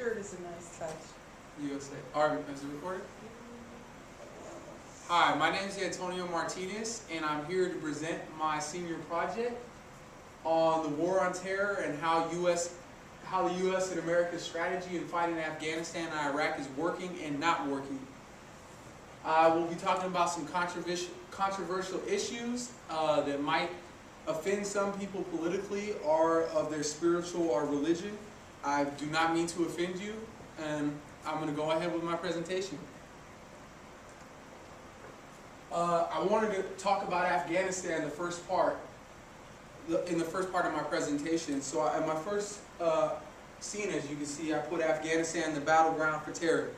shirt is a nice touch. USA. Alright, is it recorded? Hi, my name is Antonio Martinez, and I'm here to present my senior project on the War on Terror and how the U.S. and America's strategy in fighting Afghanistan and Iraq is working and not working. We'll be talking about some controversial issues that might offend some people politically or of their spiritual or religion. I do not mean to offend you, and I'm going to go ahead with my presentation. I wanted to talk about Afghanistan in the first part of my presentation. So in my first scene, as you can see, I put Afghanistan, the battleground for terror.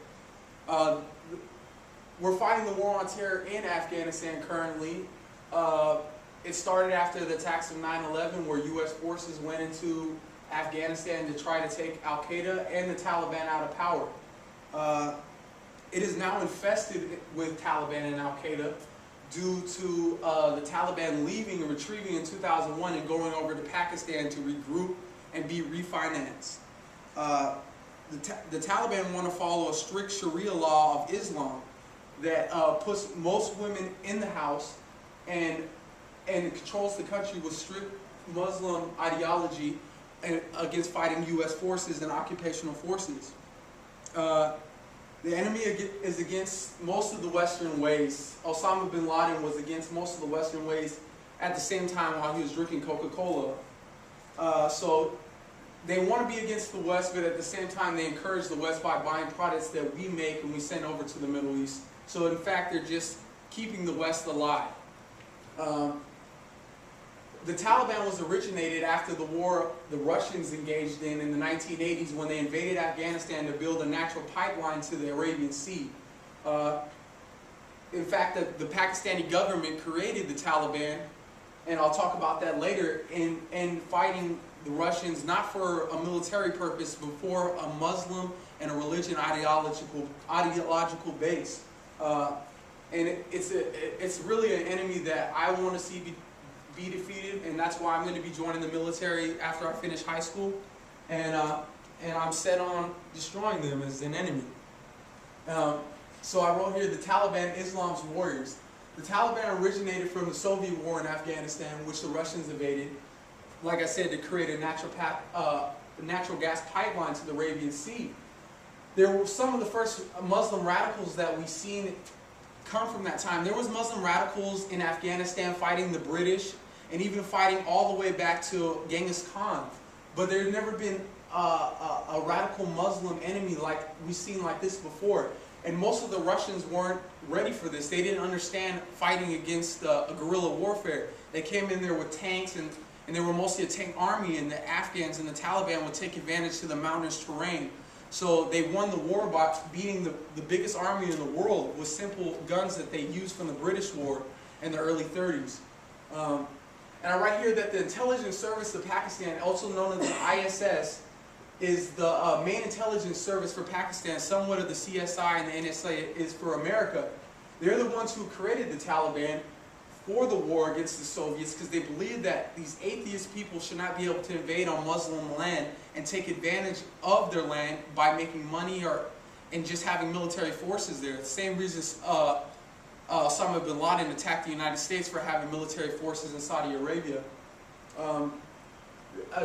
We're fighting the war on terror in Afghanistan currently. It started after the attacks of 9/11, where U.S. forces went into Afghanistan to try to take Al-Qaeda and the Taliban out of power. It is now infested with Taliban and Al-Qaeda due to the Taliban leaving and retrieving in 2001 and going over to Pakistan to regroup and be refinanced. The Taliban want to follow a strict Sharia law of Islam that puts most women in the house and controls the country with strict Muslim ideology and against fighting U.S. forces and occupational forces. The enemy is against most of the Western ways. Osama bin Laden was against most of the Western ways at the same time while he was drinking Coca-Cola. So they want to be against the West, but at the same time they encourage the West by buying products that we make and we send over to the Middle East. So in fact, they're just keeping the West alive. The Taliban was originated after the war the Russians engaged in the 1980s when they invaded Afghanistan to build a natural pipeline to the Arabian Sea. In fact, the Pakistani government created the Taliban, and I'll talk about that later, in fighting the Russians not for a military purpose but for a Muslim and a religion ideological base. And it's really an enemy that I want to see be defeated, and that's why I'm going to be joining the military after I finish high school, and I'm set on destroying them as an enemy. So I wrote here, the Taliban, Islam's warriors. The Taliban originated from the Soviet war in Afghanistan, which the Russians invaded, like I said, to create a natural gas pipeline to the Arabian Sea. There were some of the first Muslim radicals that we've seen come from that time. There was Muslim radicals in Afghanistan fighting the British and even fighting all the way back to Genghis Khan. But there had never been a radical Muslim enemy like we've seen like this before. And most of the Russians weren't ready for this. They didn't understand fighting against a guerrilla warfare. They came in there with tanks, and they were mostly a tank army, and the Afghans and the Taliban would take advantage to the mountainous terrain. So they won the war by beating the biggest army in the world with simple guns that they used from the British war in the early 30s. And I write here that the intelligence service of Pakistan, also known as the ISS, is the main intelligence service for Pakistan, somewhat of the CSI and the NSA is for America. They're the ones who created the Taliban for the war against the Soviets because they believed that these atheist people should not be able to invade on Muslim land and take advantage of their land by making money and just having military forces there. The same reason Osama bin Laden attacked the United States for having military forces in Saudi Arabia.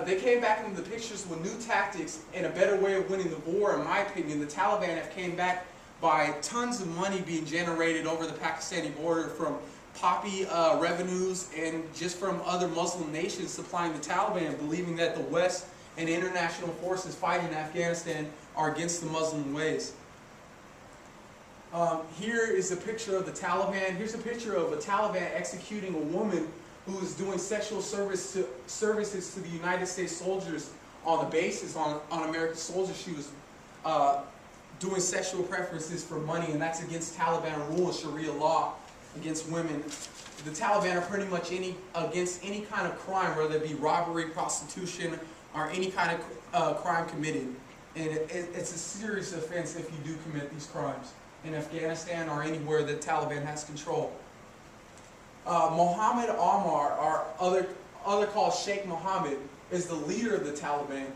They came back into the pictures with new tactics and a better way of winning the war, in my opinion. The Taliban have came back by tons of money being generated over the Pakistani border from poppy revenues and just from other Muslim nations supplying the Taliban, believing that the West and international forces fighting in Afghanistan are against the Muslim ways. Here is a picture of the Taliban. Here's a picture of a Taliban executing a woman who was doing sexual services to the United States soldiers on the bases, on American soldiers. She was doing sexual preferences for money, and that's against Taliban rule and Sharia law against women. The Taliban are pretty much against any kind of crime, whether it be robbery, prostitution, or any kind of crime committed. And it's a serious offense if you do commit these crimes in Afghanistan or anywhere that Taliban has control. Mohammed Omar, or other called Sheikh Mohammed, is the leader of the Taliban.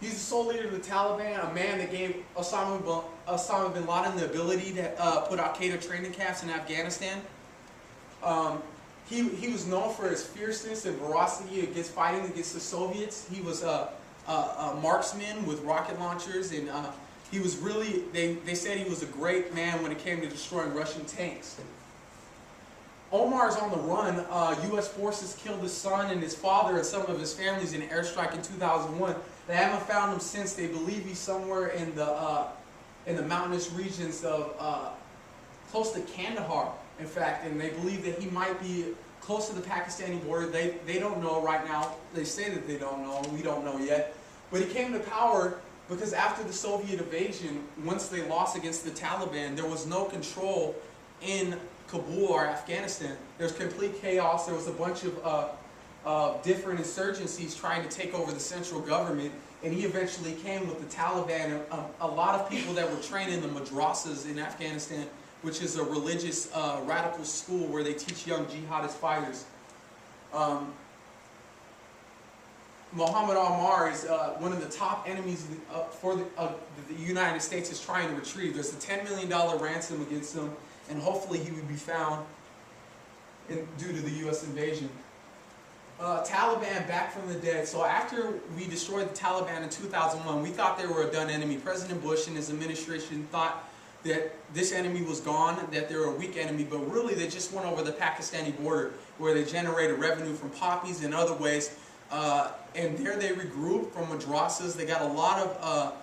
He's the sole leader of the Taliban, a man that gave Osama bin Laden the ability to put Al-Qaeda training camps in Afghanistan. He was known for his fierceness and ferocity against fighting against the Soviets. He was a marksman with rocket launchers, and he was really, they said he was a great man when it came to destroying Russian tanks. Omar is on the run. U.S. forces killed his son and his father and some of his families in an airstrike in 2001. They haven't found him since. They believe he's somewhere in the mountainous regions of close to Kandahar, in fact, and they believe that he might be close to the Pakistani border. They don't know right now. They say that they don't know. We don't know yet. But he came to power because after the Soviet invasion, once they lost against the Taliban, there was no control in Kabul or Afghanistan. There was complete chaos. There was a bunch of different insurgencies trying to take over the central government, and he eventually came with the Taliban. A lot of people that were trained in the madrasas in Afghanistan, which is a religious radical school where they teach young jihadist fighters. Muhammad Omar is one of the top enemies for the United States is trying to retrieve. There's a $10 million ransom against him, and hopefully he would be found due to the U.S. invasion. Taliban back from the dead. So after we destroyed the Taliban in 2001, we thought they were a done enemy. President Bush and his administration thought that this enemy was gone, that they were a weak enemy, but really they just went over the Pakistani border where they generated revenue from poppies and other ways. And there they regrouped from madrasas. They got a lot of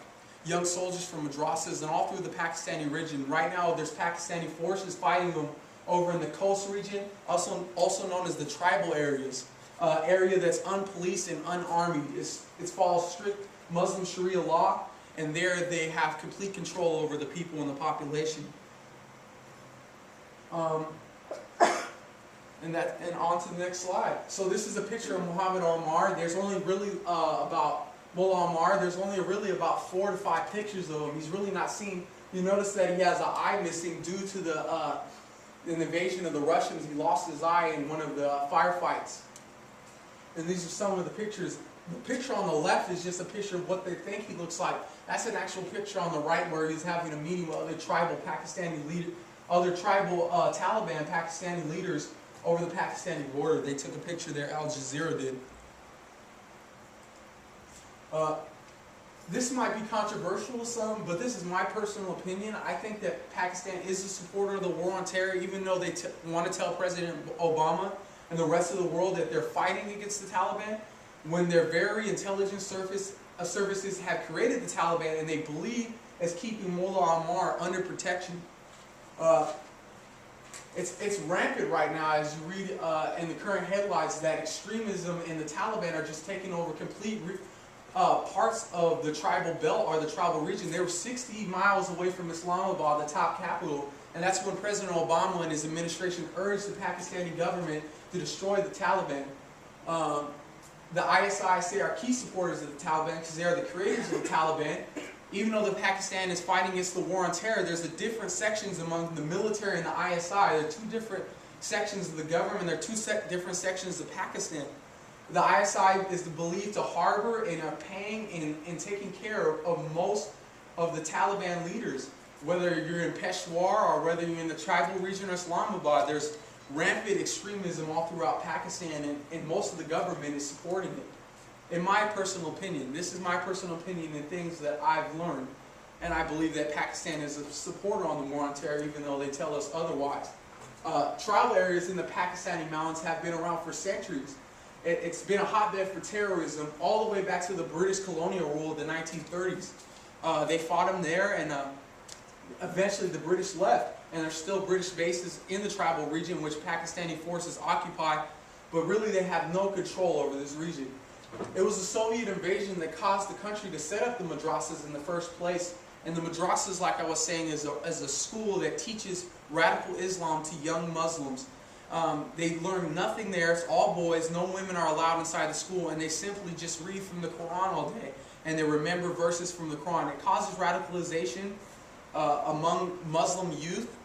young soldiers from madrasas and all through the Pakistani region. Right now there's Pakistani forces fighting them over in the coast region, also known as the tribal areas. Area that's unpoliced and unarmed. It follows strict Muslim Sharia law, and there they have complete control over the people and the population. And on to the next slide. So this is a picture of Muhammad Omar. There's only really about Mullah Omar. There's only really about 4 to 5 pictures of him. He's really not seen. You notice that he has an eye missing due to the invasion of the Russians. He lost his eye in one of the firefights. And these are some of the pictures. The picture on the left is just a picture of what they think he looks like. That's an actual picture on the right where he's having a meeting with other tribal Pakistani leaders, other tribal Taliban Pakistani leaders over the Pakistani border. They took a picture there. Al Jazeera did. This might be controversial to some, but this is my personal opinion. I think that Pakistan is a supporter of the war on terror, even though they want to tell President Obama and the rest of the world that they're fighting against the Taliban, when their very intelligence services have created the Taliban and they believe as keeping Mullah Omar under protection. It's rampant right now as you read in the current headlines that extremism and the Taliban are just taking over complete parts of the tribal belt or the tribal region. They were 60 miles away from Islamabad, the top capital, and that's when President Obama and his administration urged the Pakistani government to destroy the Taliban. The ISI say are key supporters of the Taliban because they are the creators of the Taliban. Even though Pakistan is fighting against the war on terror, there's different sections among the military and the ISI. There are 2 different sections of the government. There are 2 different sections of Pakistan. The ISI is believed to harbor and are paying and taking care of most of the Taliban leaders. Whether you're in Peshawar or whether you're in the tribal region or Islamabad, there's rampant extremism all throughout Pakistan, and most of the government is supporting it. In my personal opinion, this is my personal opinion and things that I've learned, and I believe that Pakistan is a supporter on the war on terror, even though they tell us otherwise. Tribal areas in the Pakistani mountains have been around for centuries. It's been a hotbed for terrorism all the way back to the British colonial rule of the 1930s. They fought them there, and eventually the British left. And there's still British bases in the tribal region which Pakistani forces occupy, but really they have no control over this region. It was the Soviet invasion that caused the country to set up the madrasas in the first place, and the madrasas, like I was saying, is a school that teaches radical Islam to young Muslims. They learn nothing there. It's all boys. No women are allowed inside the school, and they simply just read from the Quran all day, and they remember verses from the Quran. It causes radicalization among Muslim youth.